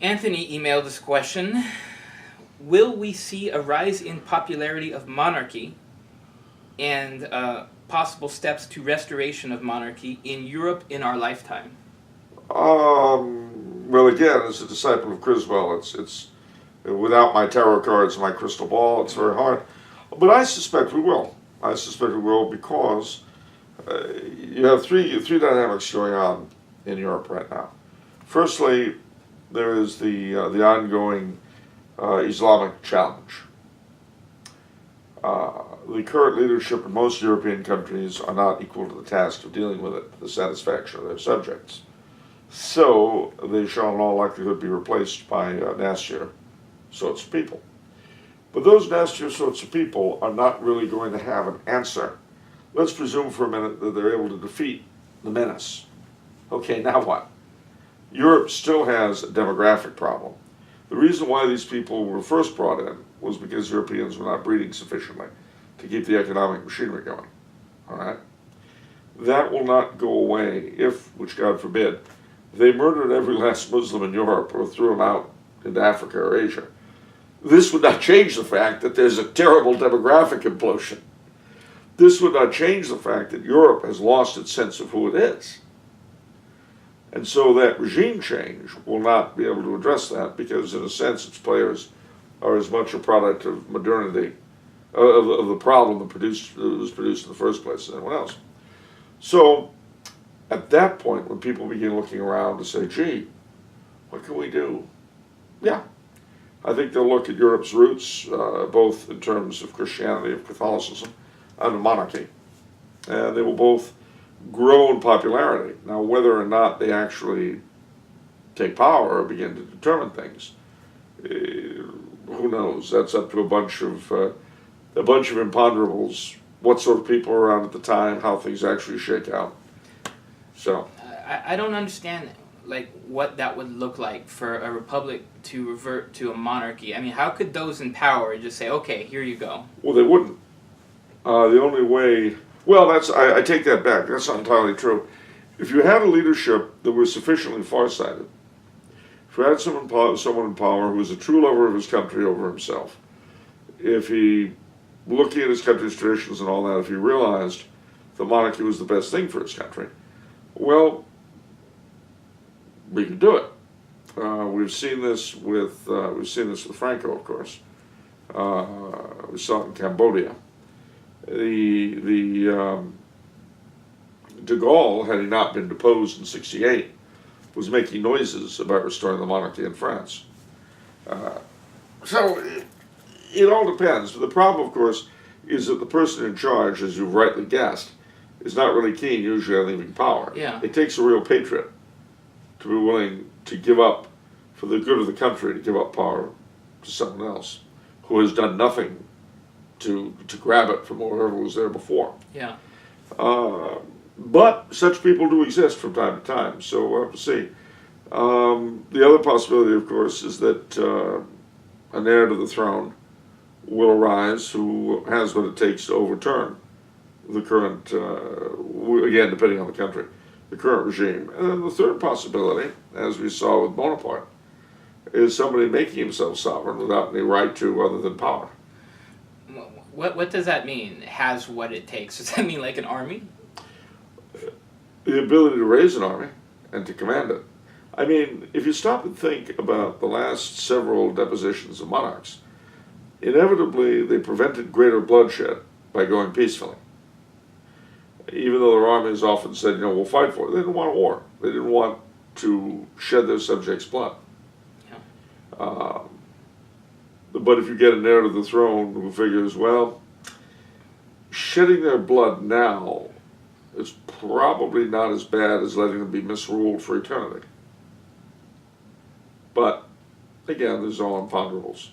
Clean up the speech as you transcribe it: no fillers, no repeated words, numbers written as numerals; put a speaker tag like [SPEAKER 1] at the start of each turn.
[SPEAKER 1] Anthony emailed this question. Will we see a rise in popularity of monarchy and possible steps to restoration of monarchy in Europe in our lifetime?
[SPEAKER 2] Well, again, as a disciple of Criswell, it's without my tarot cards and my crystal ball, it's very hard. But I suspect we will. I suspect we will because you have three dynamics going on in Europe right now. Firstly, there is the ongoing Islamic challenge. The current leadership in most European countries are not equal to the task of dealing with it to the satisfaction of their subjects. So they shall in all likelihood be replaced by nastier sorts of people. But those nastier sorts of people are not really going to have an answer. Let's presume for a minute that they're able to defeat the menace. Okay, now what? Europe still has a demographic problem. The reason why these people were first brought in was because Europeans were not breeding sufficiently to keep the economic machinery going. All right? That will not go away if, which God forbid, they murdered every last Muslim in Europe or threw them out into Africa or Asia. This would not change the fact that there's a terrible demographic implosion. This would not change the fact that Europe has lost its sense of who it is. And so that regime change will not be able to address that because, in a sense, its players are as much a product of modernity, of the problem that was produced in the first place as anyone else. So, at that point, when people begin looking around to say, gee, what can we do? Yeah, I think they'll look at Europe's roots, both in terms of Christianity, of Catholicism, and of monarchy. And they will both grow in popularity. Now, whether or not they actually take power or begin to determine things, who knows? That's up to a bunch of imponderables. What sort of people are around at the time, how things actually shake out. So,
[SPEAKER 1] I don't understand what that would look like for a republic to revert to a monarchy. I mean, how could those in power just say, okay, here you go?
[SPEAKER 2] Well, they wouldn't. The only way, well, I take that back. That's not entirely true. If you had a leadership that was sufficiently farsighted, if you had someone in power who was a true lover of his country over himself, if he, looking at his country's traditions and all that, if he realized the monarchy was the best thing for his country, well, we can do it. We've seen this with Franco, of course. We saw it in Cambodia. De Gaulle, had he not been deposed in '68, was making noises about restoring the monarchy in France. So it all depends. But the problem, of course, is that the person in charge, as you've rightly guessed, is not really keen usually on leaving power.
[SPEAKER 1] Yeah.
[SPEAKER 2] It takes a real patriot to be willing to give up, for the good of the country, to give up power to someone else who has done nothing to grab it from whoever was there before.
[SPEAKER 1] Yeah.
[SPEAKER 2] But such people do exist from time to time, so we'll have to see. The other possibility, of course, is that an heir to the throne will arise who has what it takes to overturn the current, again, depending on the country, the current regime. And then the third possibility, as we saw with Bonaparte, is somebody making himself sovereign without any right to other than power.
[SPEAKER 1] What does that mean, has what it takes? Does that mean like an army?
[SPEAKER 2] The ability to raise an army and to command it. I mean, if you stop and think about the last several depositions of monarchs, inevitably they prevented greater bloodshed by going peacefully. Even though their armies often said, we'll fight for it. They didn't want a war. They didn't want to shed their subjects' blood. Yeah. But if you get an heir to the throne who figures, well, shedding their blood now is probably not as bad as letting them be misruled for eternity. But, again, there's all imponderables.